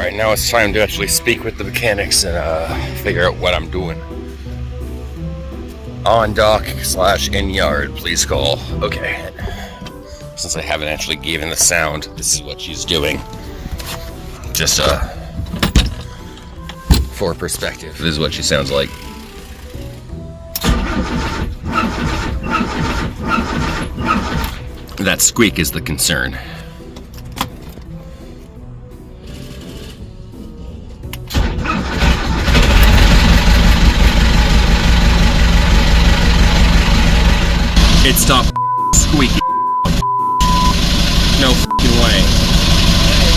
Alright, now it's time to actually speak with the mechanics and figure out what I'm doing. On dock / in yard, please call. Okay. Since I haven't actually given the sound, this is what she's doing. Just for perspective, this is what she sounds like. That squeak is the concern. It stopped squeaking. No f***ing way.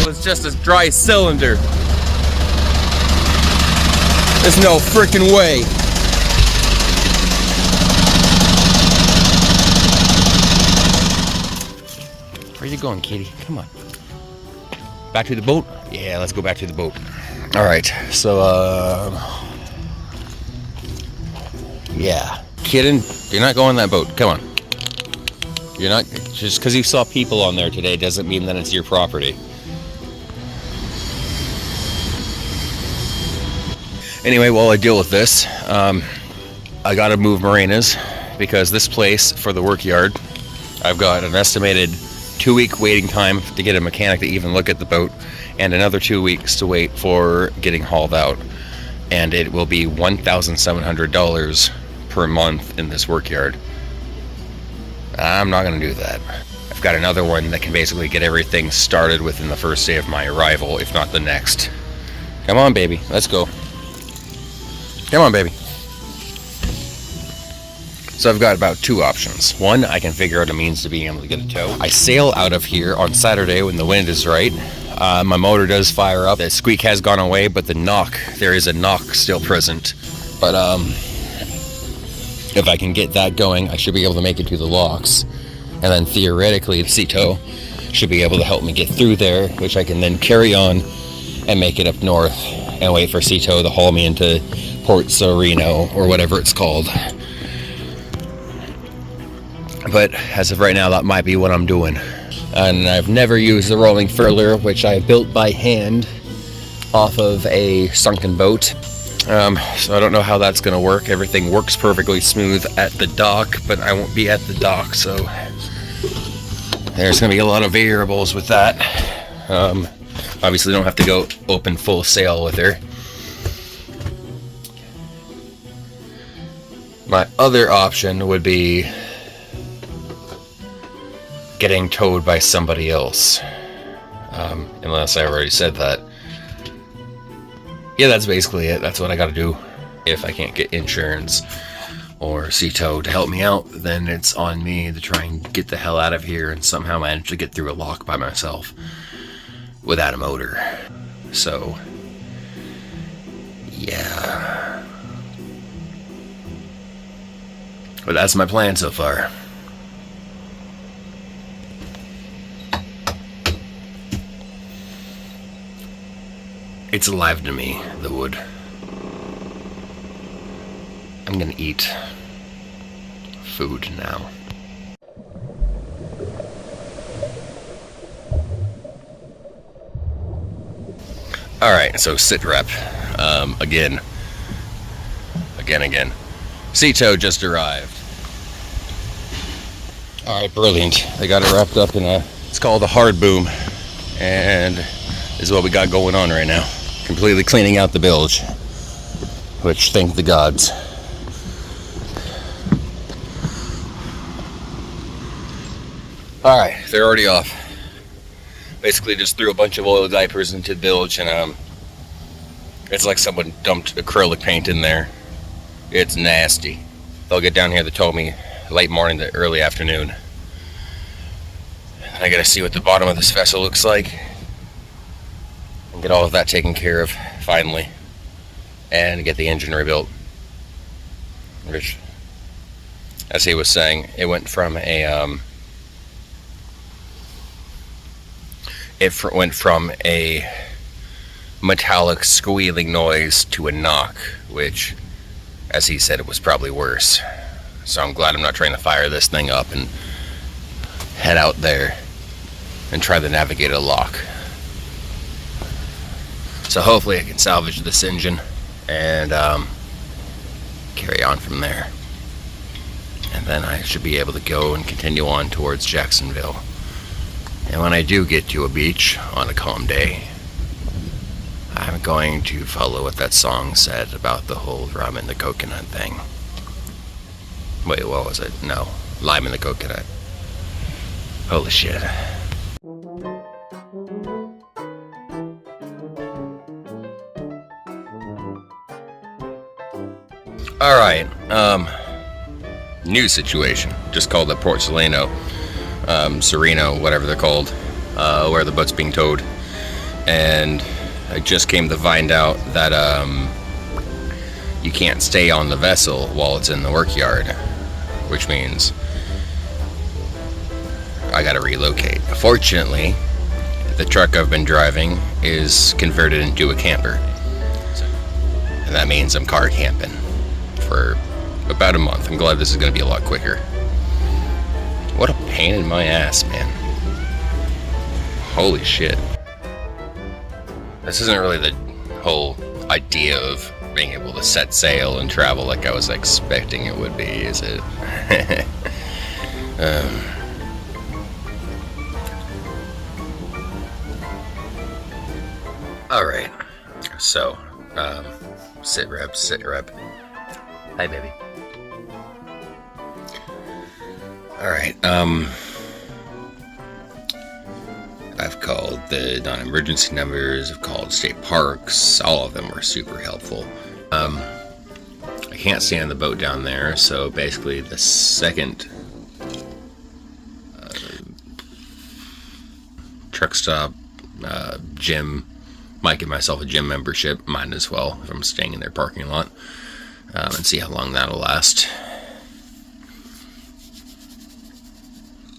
It was just a dry cylinder. There's no freaking way. Where are you going, kitty? Come on. Back to the boat? Yeah, let's go back to the boat. Alright, so, yeah. Kidding? You're not going on that boat. Come on. You're not, just because you saw people on there today doesn't mean that it's your property. Anyway, while I deal with this, I gotta move marinas because this place for the work yard, I've got an estimated 2-week waiting time to get a mechanic to even look at the boat and another 2 weeks to wait for getting hauled out. And it will be $1,700 per month in this work yard. I'm not going to do that. I've got another one that can basically get everything started within the first day of my arrival, if not the next. Come on, baby. Let's go. Come on, baby. So I've got about 2 options. One, I can figure out a means to being able to get a tow. I sail out of here on Saturday when the wind is right. My motor does fire up. The squeak has gone away, but the knock, there is a knock still present. But, if I can get that going, I should be able to make it to the locks. And then theoretically, the sea tow should be able to help me get through there, which I can then carry on and make it up north and wait for sea tow to haul me into Port Sereno or whatever it's called. But as of right now, that might be what I'm doing. And I've never used the rolling furler, which I built by hand off of a sunken boat. So I don't know how that's going to work. Everything works perfectly smooth at the dock, but I won't be at the dock, so there's going to be a lot of variables with that. Obviously don't have to go open full sail with her. My other option would be getting towed by somebody else, unless I've already said that. Yeah, that's basically it. That's what I gotta do. If I can't get insurance or sea tow to help me out, then it's on me to try and get the hell out of here and somehow manage to get through a lock by myself without a motor. So, yeah. But that's my plan so far. It's alive to me, the wood. I'm gonna eat food now. Alright, so sit rep. Again. Sea tow just arrived. Alright, brilliant. They got it wrapped up in it's called a hard boom. And this is what we got going on right now. Completely cleaning out the bilge, which thank the gods. Alright, they're already off. Basically just threw a bunch of oil diapers into the bilge and it's like someone dumped acrylic paint in there. It's nasty. They'll get down here, they told me, late morning to early afternoon. I gotta see what the bottom of this vessel looks like. And get all of that taken care of, finally. And get the engine rebuilt. Which, as he was saying, it went from a, metallic squealing noise to a knock, which, as he said, it was probably worse. So I'm glad I'm not trying to fire this thing up and head out there and try to navigate a lock. So hopefully I can salvage this engine and carry on from there. And then I should be able to go and continue on towards Jacksonville. And when I do get to a beach on a calm day, I'm going to follow what that song said about the whole rum and the coconut thing. Wait, what was it? No, lime and the coconut. Holy shit. Alright, new situation. Just called at Port Salino, Sereno, whatever they're called, where the boat's being towed. And I just came to find out that you can't stay on the vessel while it's in the work yard, which means I gotta relocate. Fortunately, the truck I've been driving is converted into a camper, and that means I'm car camping for about a month. I'm glad this is gonna be a lot quicker. What a pain in my ass, man. Holy shit. This isn't really the whole idea of being able to set sail and travel like I was expecting it would be, is it? Alright, so, sit rep. Hi, baby. Alright, I've called the non-emergency numbers, I've called state parks, all of them were super helpful. I can't stay on the boat down there, so basically the second truck stop, gym, might give myself a gym membership, might as well if I'm staying in their parking lot, and see how long that'll last.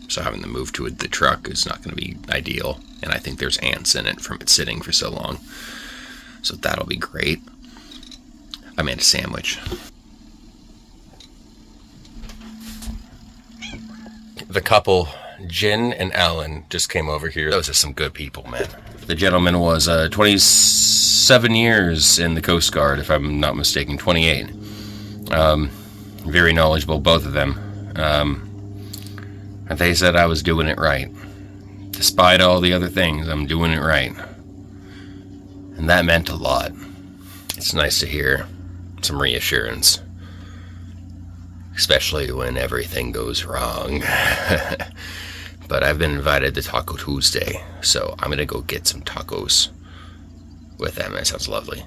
So having to move to the truck is not going to be ideal, and I think there's ants in it from it sitting for so long. So that'll be great. I made a sandwich. The couple, Jen and Alan, just came over here. Those are some good people, man. The gentleman was 27 years in the Coast Guard, if I'm not mistaken, 28. Very knowledgeable, both of them. And they said I was doing it right. Despite all the other things, I'm doing it right. And that meant a lot. It's nice to hear some reassurance. Especially when everything goes wrong. But I've been invited to Taco Tuesday, so I'm gonna go get some tacos with them. That sounds lovely.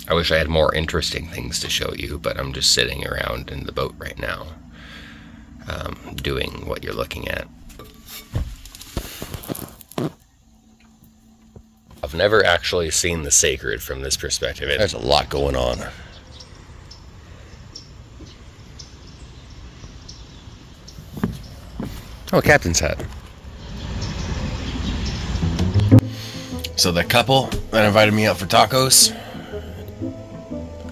I wish I had more interesting things to show you, but I'm just sitting around in the boat right now. Doing what you're looking at. I've never actually seen the sacred from this perspective. There's a lot going on. Oh, captain's hat. So the couple that invited me out for tacos,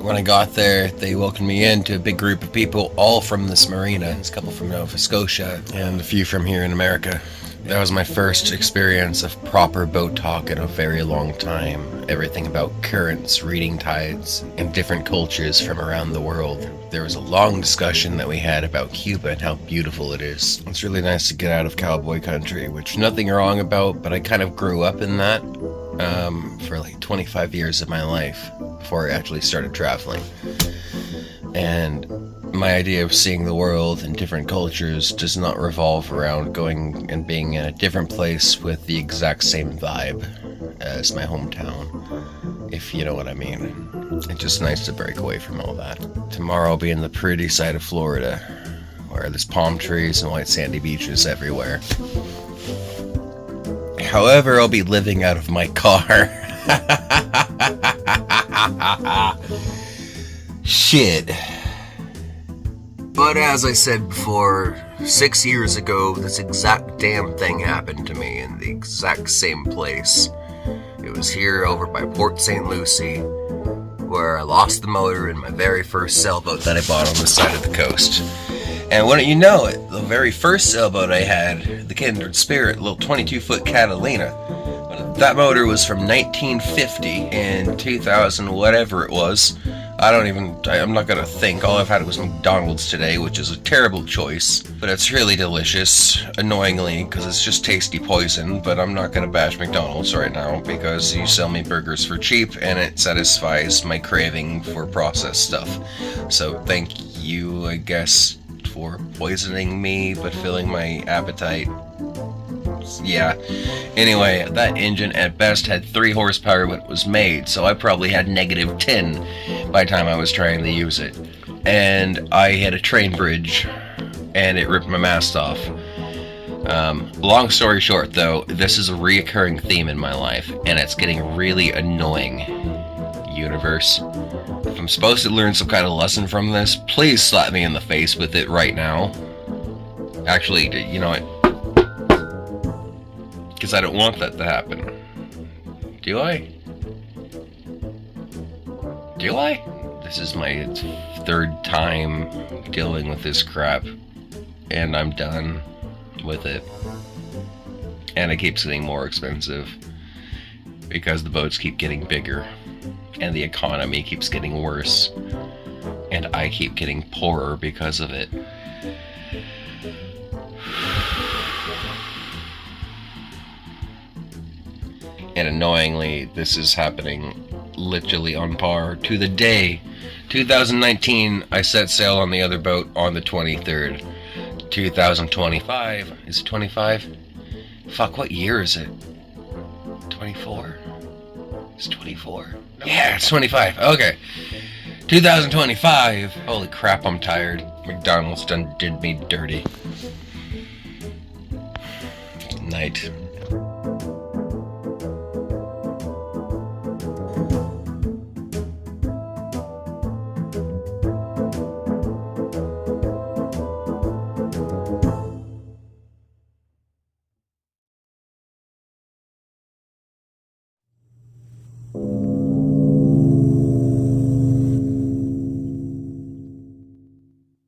when I got there, they welcomed me in to a big group of people, all from this marina. There's a couple from Nova Scotia and a few from here in America. That was my first experience of proper boat talk in a very long time. Everything about currents, reading tides, and different cultures from around the world. There was a long discussion that we had about Cuba and how beautiful it is. It's really nice to get out of cowboy country, which nothing wrong about, but I kind of grew up in that for like 25 years of my life before I actually started traveling. And my idea of seeing the world and different cultures does not revolve around going and being in a different place with the exact same vibe as my hometown, if you know what I mean. It's just nice to break away from all that. Tomorrow I'll be in the pretty side of Florida, where there's palm trees and white sandy beaches everywhere. However, I'll be living out of my car. Shit. But as I said before, 6 years ago, this exact damn thing happened to me in the exact same place. It was here over by Port St. Lucie, where I lost the motor in my very first sailboat that I bought on the side of the coast. And wouldn't you know it, the very first sailboat I had, the Kindred Spirit, little 22-foot Catalina, one of the That motor was from 1950 and 2000, whatever it was. I'm not gonna think. All I've had was McDonald's today, which is a terrible choice. But it's really delicious, annoyingly, because it's just tasty poison. But I'm not gonna bash McDonald's right now, because you sell me burgers for cheap, and it satisfies my craving for processed stuff. So thank you, I guess, for poisoning me, but filling my appetite. Yeah. Anyway, that engine at best had 3 horsepower when it was made, so I probably had negative 10 by the time I was trying to use it. And I hit a train bridge, and it ripped my mast off. Long story short, though, this is a reoccurring theme in my life, and it's getting really annoying. Universe, if I'm supposed to learn some kind of lesson from this, please slap me in the face with it right now. Actually, you know what? Because I don't want that to happen. Do I? Do I? This is my 3rd time dealing with this crap, and I'm done with it. And it keeps getting more expensive because the boats keep getting bigger, and the economy keeps getting worse, and I keep getting poorer because of it. And annoyingly, this is happening literally on par to the day. 2019, I set sail on the other boat on the 23rd. 2025, is it 25? Fuck, what year is it? 24? It's 24. No. Yeah, it's 25. Okay. 2025. Holy crap, I'm tired. McDonald's done did me dirty. Night.